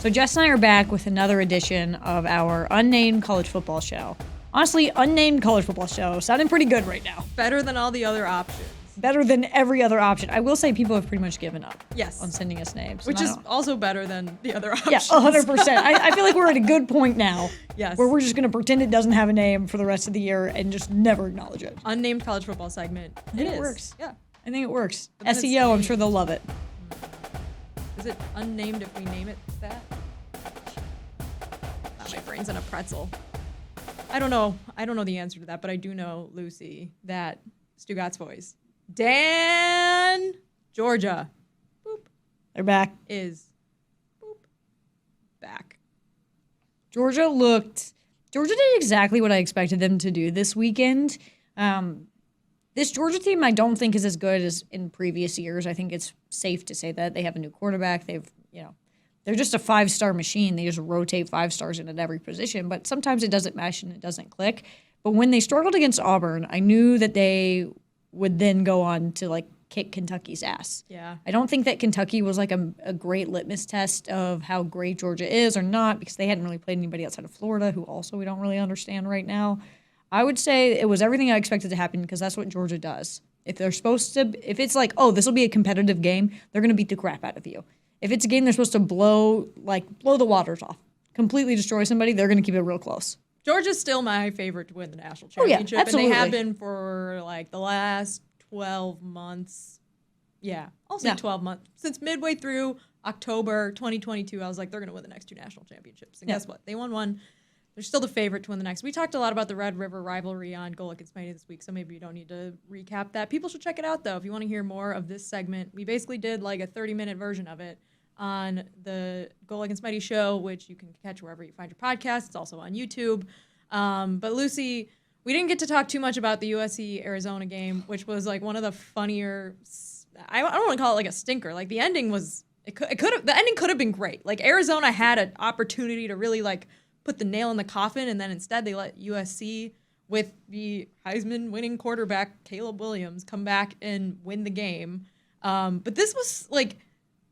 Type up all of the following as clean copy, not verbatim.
So Jess and I are back with another edition of our unnamed college football show. Honestly, unnamed college football show sounding pretty good right now. Better than all the other options. Better than every other option. I will say people have pretty much given up. Yes. On sending us names. Which is also better than the other options. Yeah, 100%. I feel like we're at a good point now. Yes. Where we're just going to pretend it doesn't have a name for the rest of the year and just never acknowledge it. Unnamed college football segment. I think it works. Yeah. I think it works. SEO, I'm sure they'll love it. Is it unnamed if we name it that? My brain's in a pretzel. I don't know the answer to that, but I do know, Lucy, that Stugotz voice. Dan, Georgia. Boop. They're back. Is boop. Back. Georgia did exactly what I expected them to do this weekend. This Georgia team I don't think is as good as in previous years. I think it's safe to say that. They have a new quarterback. They're just a five-star machine. They just rotate five stars in at every position, but sometimes it doesn't mesh and it doesn't click. But when they struggled against Auburn, I knew that they would then go on to kick Kentucky's ass. Yeah. I don't think that Kentucky was a great litmus test of how great Georgia is or not, because they hadn't really played anybody outside of Florida, who also we don't really understand right now. I would say it was everything I expected to happen, because that's what Georgia does. If it's like, oh, this will be a competitive game, they're going to beat the crap out of you. If it's a game they're supposed to blow the waters off, completely destroy somebody, they're going to keep it real close. Georgia's still my favorite to win the national championship. Oh, yeah, absolutely. And they have been for the last 12 months. Yeah, I'll say 12 months. Since midway through October 2022, I was like, they're going to win the next two national championships. And guess what? They won one. They're still the favorite to win the next. We talked a lot about the Red River rivalry on Goal Against Mighty this week, so maybe you don't need to recap that. People should check it out, though, if you want to hear more of this segment. We basically did a 30-minute version of it on the Goal Against Mighty show, which you can catch wherever you find your podcasts. It's also on YouTube. But Lucy, we didn't get to talk too much about the USC-Arizona game, which was one of the funnier. I don't want to call it a stinker. The ending was the ending could have been great. Arizona had an opportunity to really put the nail in the coffin, and then instead they let USC with the Heisman winning quarterback Caleb Williams come back and win the game. But this was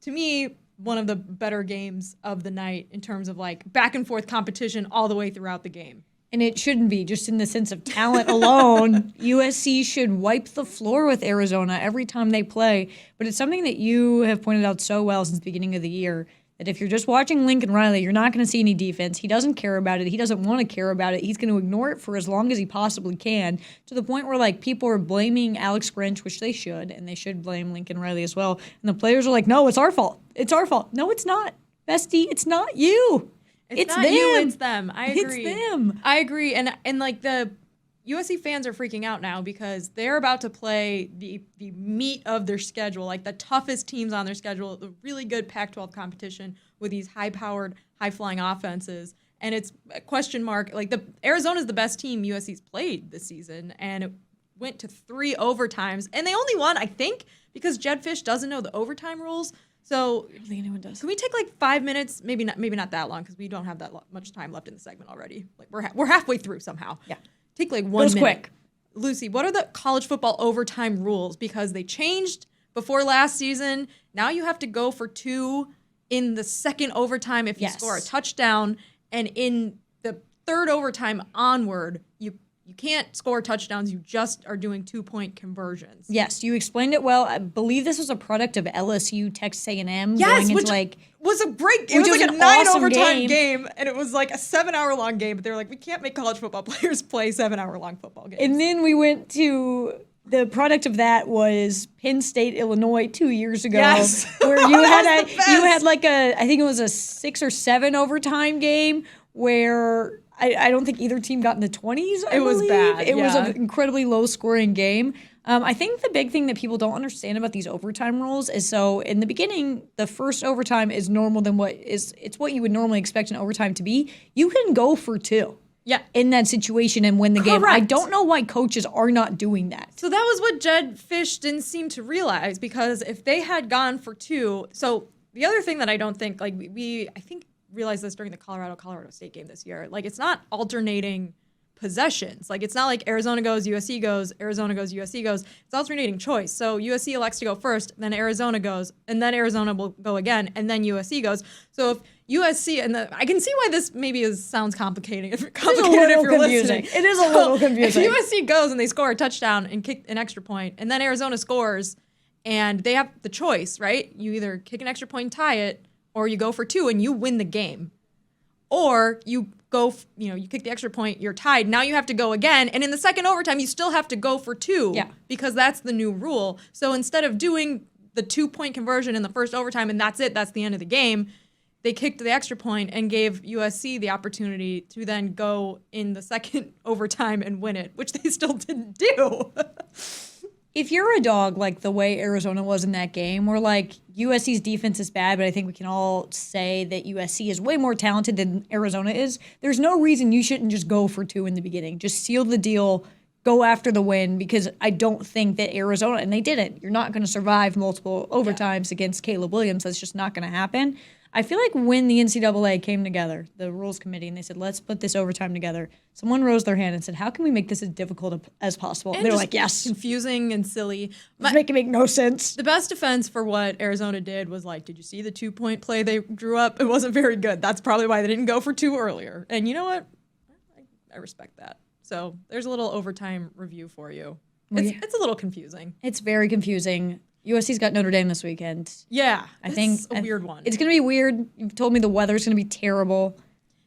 to me, one of the better games of the night in terms of back and forth competition all the way throughout the game. And it shouldn't be, just in the sense of talent alone. USC should wipe the floor with Arizona every time they play. But it's something that you have pointed out so well since the beginning of the year, that if you're just watching Lincoln Riley, you're not going to see any defense. He doesn't care about it. He doesn't want to care about it. He's going to ignore it for as long as he possibly can, to the point where people are blaming Alex Grinch, which they should, and they should blame Lincoln Riley as well. And the players are like, no, it's our fault. It's our fault. No, it's not. Bestie, it's not you. It's not them. You, it's them. I agree. It's them. I agree. And the USC fans are freaking out now because they're about to play the meat of their schedule, the toughest teams on their schedule, the really good Pac-12 competition with these high-powered, high-flying offenses. And it's a question mark. Arizona's the best team USC's played this season, and it went to 3 overtimes. And they only won, I think, because Jed Fish doesn't know the overtime rules. So I don't think anyone does. Can we take 5 minutes? Maybe not that long, because we don't have that much time left in the segment already. We're halfway through somehow. Yeah. Take 1 Goes minute. quick. Lucy, what are the college football overtime rules? Because they changed before last season. Now you have to go for 2 in the second overtime if you score a touchdown, and in the third overtime onward, you can't score touchdowns. You just are doing 2-point conversions. Yes, you explained it well. I believe this was a product of LSU Texas A&M. Yes, going which into was a great. It was a 9 awesome overtime game, and it was a 7-hour-long game. But they were like, we can't make college football players play 7-hour-long football games. And then we went to the product of that was Penn State, Illinois 2 years ago, where you had I think it was a 6 or 7 overtime game where I don't think either team got in the 20s. It was bad. It was an incredibly low-scoring game. I think the big thing that people don't understand about these overtime rules is, so in the beginning, the first overtime is normal than it's what you would normally expect an overtime to be. You can go for 2. Yeah. In that situation and win the game. Correct. I don't know why coaches are not doing that. So that was what Jed Fish didn't seem to realize, because if they had gone for 2, so the other thing that I don't think, I think realized this during the Colorado State game this year. It's not alternating possessions. It's not like Arizona goes, USC goes, Arizona goes, USC goes. It's alternating choice. So USC elects to go first, then Arizona goes, and then Arizona will go again, and then USC goes. So if USC, and I can see why this maybe sounds complicated if you're confusing. listening. It is a little confusing. If USC goes and they score a touchdown and kick an extra point, and then Arizona scores, and they have the choice, right? You either kick an extra point and tie it, or you go for 2 and you win the game. Or you go, you kick the extra point, you're tied. Now you have to go again, and in the second overtime, you still have to go for 2 because that's the new rule. So instead of doing the 2-point conversion in the first overtime and that's it, that's the end of the game, they kicked the extra point and gave USC the opportunity to then go in the second overtime and win it, which they still didn't do. If you're a dog like the way Arizona was in that game, where like USC's defense is bad, but I think we can all say that USC is way more talented than Arizona is, there's no reason you shouldn't just go for 2 in the beginning. Just seal the deal, go after the win, because I don't think that Arizona, and they didn't, you're not going to survive multiple overtimes against Caleb Williams. That's just not going to happen. I feel like when the NCAA came together, the rules committee, and they said, let's put this overtime together, someone rose their hand and said, how can we make this as difficult as possible? And they were like, yes. Confusing and silly. Make it make no sense. The best defense for what Arizona did was like, did you see the 2-point play they drew up? It wasn't very good. That's probably why they didn't go for 2 earlier. And you know what? I respect that. So there's a little overtime review for you. It's a little confusing. It's very confusing. USC's got Notre Dame this weekend. Yeah, I think a weird one. It's going to be weird. You've told me the weather's going to be terrible.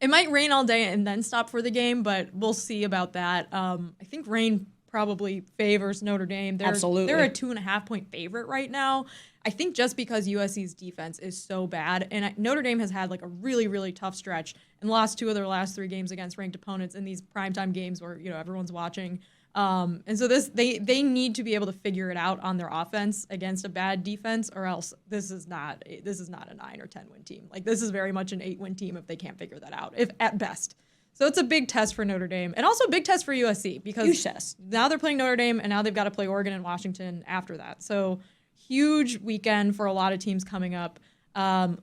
It might rain all day and then stop for the game, but we'll see about that. I think rain probably favors Notre Dame. Absolutely. They're a 2.5-point favorite right now. I think just because USC's defense is so bad, and Notre Dame has had like a really, really tough stretch and lost 2 of their last 3 games against ranked opponents in these primetime games where everyone's watching. And so they need to be able to figure it out on their offense against a bad defense, or else this is not a 9 or 10 win team. Like, this is very much an 8-win team if they can't figure that out, if at best. So it's a big test for Notre Dame, and also a big test for USC because now they're playing Notre Dame, and now they've got to play Oregon and Washington after that. So huge weekend for a lot of teams coming up.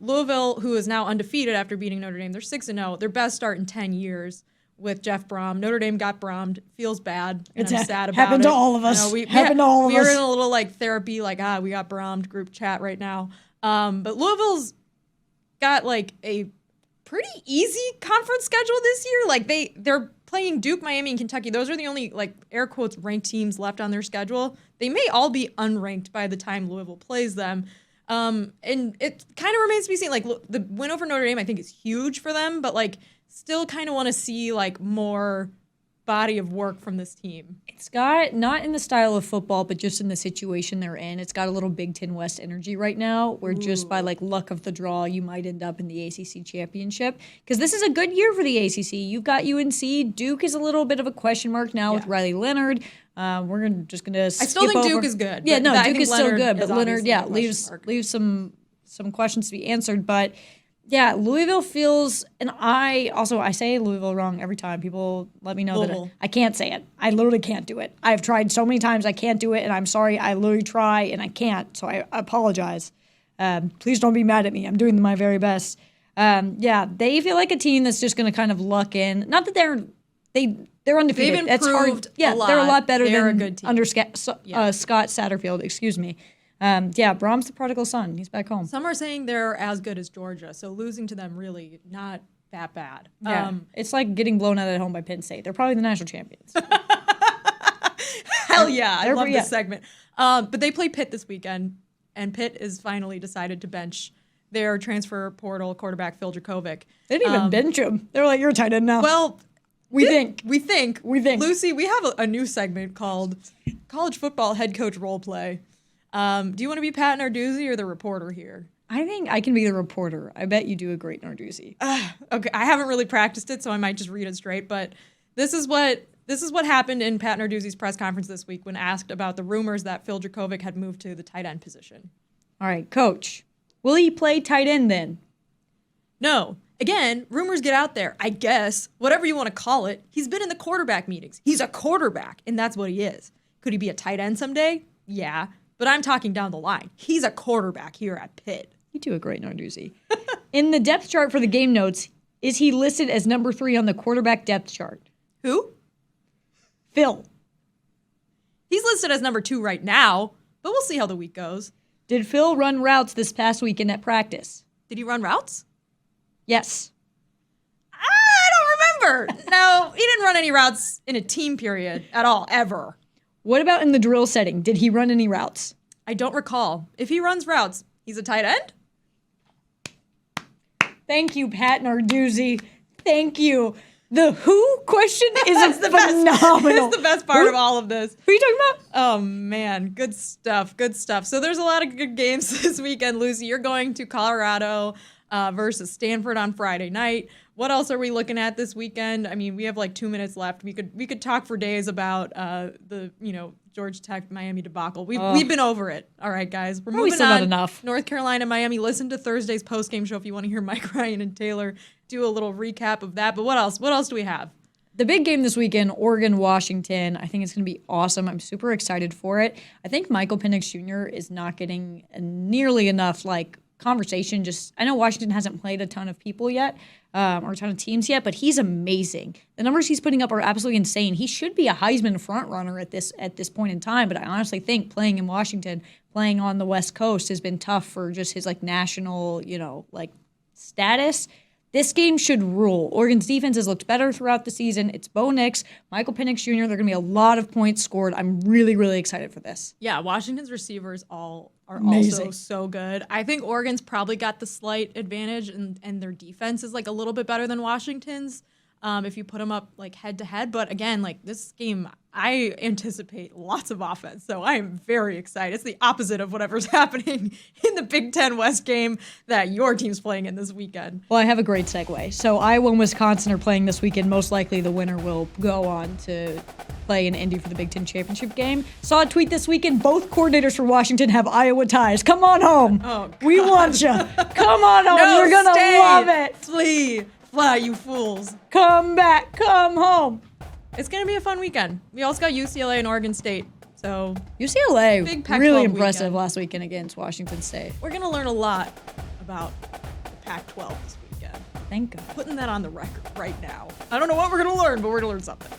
Louisville, who is now undefeated after beating Notre Dame, they're 6-0, their best start in 10 years. With Jeff Brom. Notre Dame got Brommed. Feels bad. And I'm sad about it. Happened to all of us. Happened to all of us. We're in a little like therapy, like, we got Brommed group chat right now. But Louisville's got like a pretty easy conference schedule this year. Like they're playing Duke, Miami, and Kentucky. Those are the only like air quotes ranked teams left on their schedule. They may all be unranked by the time Louisville plays them. And it kind of remains to be seen. Like the win over Notre Dame, I think, is huge for them, but like still kind of want to see like more body of work from this team. It's got, not in the style of football, but just in the situation they're in, it's got a little Big Ten West energy right now, where just by like luck of the draw, you might end up in the ACC championship. Because this is a good year for the ACC. You've got UNC. Duke is a little bit of a question mark now with Riley Leonard. We're just gonna. I still think Duke is good. Yeah, no, Duke is still good, but Leonard, leaves some questions to be answered. But yeah, Louisville feels, and I say Louisville wrong every time. People let me know that I can't say it. I literally can't do it. I've tried so many times, I can't do it, and I'm sorry. I literally try, and I can't, so I apologize. Please don't be mad at me. I'm doing my very best. They feel like a team that's just going to kind of luck in. Not that they're undefeated. They've improved a lot. They're a lot better they're than a good team. under Scott Satterfield. Excuse me. Brom's the prodigal son. He's back home. Some are saying they're as good as Georgia, so losing to them really not that bad. Yeah. It's like getting blown out at home by Penn State. They're probably the national champions. Hell yeah. I love this segment. But they play Pitt this weekend, and Pitt is finally decided to bench their transfer portal quarterback, Phil Dracovic. They didn't even bench him. They're like, you're tight end now. Well, we think. Lucy, we have a new segment called College Football Head Coach Role Play. Do you want to be Pat Narduzzi or the reporter here? I think I can be the reporter. I bet you do a great Narduzzi. Okay, I haven't really practiced it, so I might just read it straight. But this is what happened in Pat Narduzzi's press conference this week when asked about the rumors that Phil Dracovic had moved to the tight end position. All right, Coach, will he play tight end then? No. Again, rumors get out there. I guess, whatever you want to call it, he's been in the quarterback meetings. He's a quarterback, and that's what he is. Could he be a tight end someday? Yeah. But I'm talking down the line. He's a quarterback here at Pitt. You do a great Narduzzi. In the depth chart for the game notes, is he listed as number 3 on the quarterback depth chart? Who? Phil. He's listed as number 2 right now, but we'll see how the week goes. Did Phil run routes this past weekend at practice? Did he run routes? Yes. I don't remember. No, he didn't run any routes in a team period at all, ever. What about in the drill setting? Did he run any routes? I don't recall. If he runs routes, he's a tight end? Thank you, Pat Narduzzi. Thank you. The who question is phenomenal. It's the best part of all of this. Who are you talking about? Oh, man. Good stuff. Good stuff. So there's a lot of good games this weekend, Lucy. You're going to Colorado versus Stanford on Friday night. What else are we looking at this weekend? I mean, we have like 2 minutes left. We could talk for days about the Georgia Tech Miami debacle. We've been over it. All right, guys, we're moving still on. got enough. North Carolina, Miami. Listen to Thursday's postgame show if you want to hear Mike Ryan and Taylor do a little recap of that. But what else? What else do we have? The big game this weekend, Oregon-Washington. I think it's going to be awesome. I'm super excited for it. I think Michael Penix Jr. is not getting nearly enough conversation. I know Washington hasn't played a ton of people yet, or a ton of teams yet, but he's amazing. The numbers he's putting up are absolutely insane. He should be a Heisman front runner at this point in time, but I honestly think playing in Washington, playing on the West Coast has been tough for just his national, status. This game should rule. Oregon's defense has looked better throughout the season. It's Bo Nix, Michael Penix Jr. There are going to be a lot of points scored. I'm really, really excited for this. Yeah, Washington's receivers are Amazing. also so good. I think Oregon's probably got the slight advantage, and their defense is a little bit better than Washington's if you put them up head to head. But again, this game, I anticipate lots of offense, so I am very excited. It's the opposite of whatever's happening in the Big Ten West game that your team's playing in this weekend. Well, I have a great segue. So Iowa and Wisconsin are playing this weekend. Most likely the winner will go on to play in Indy for the Big Ten championship game. Saw a tweet this weekend. Both coordinators for Washington have Iowa ties. Come on home. Oh, God. We want you. Come on home. No, You're going to love it. Fly, you fools. Come back. Come home. It's going to be a fun weekend. We also got UCLA and Oregon State. So UCLA, big Pac-12 really impressive weekend. last weekend against Washington State. We're going to learn a lot about the Pac-12 this weekend. Thank God. Putting that on the record right now. I don't know what we're going to learn, but we're going to learn something.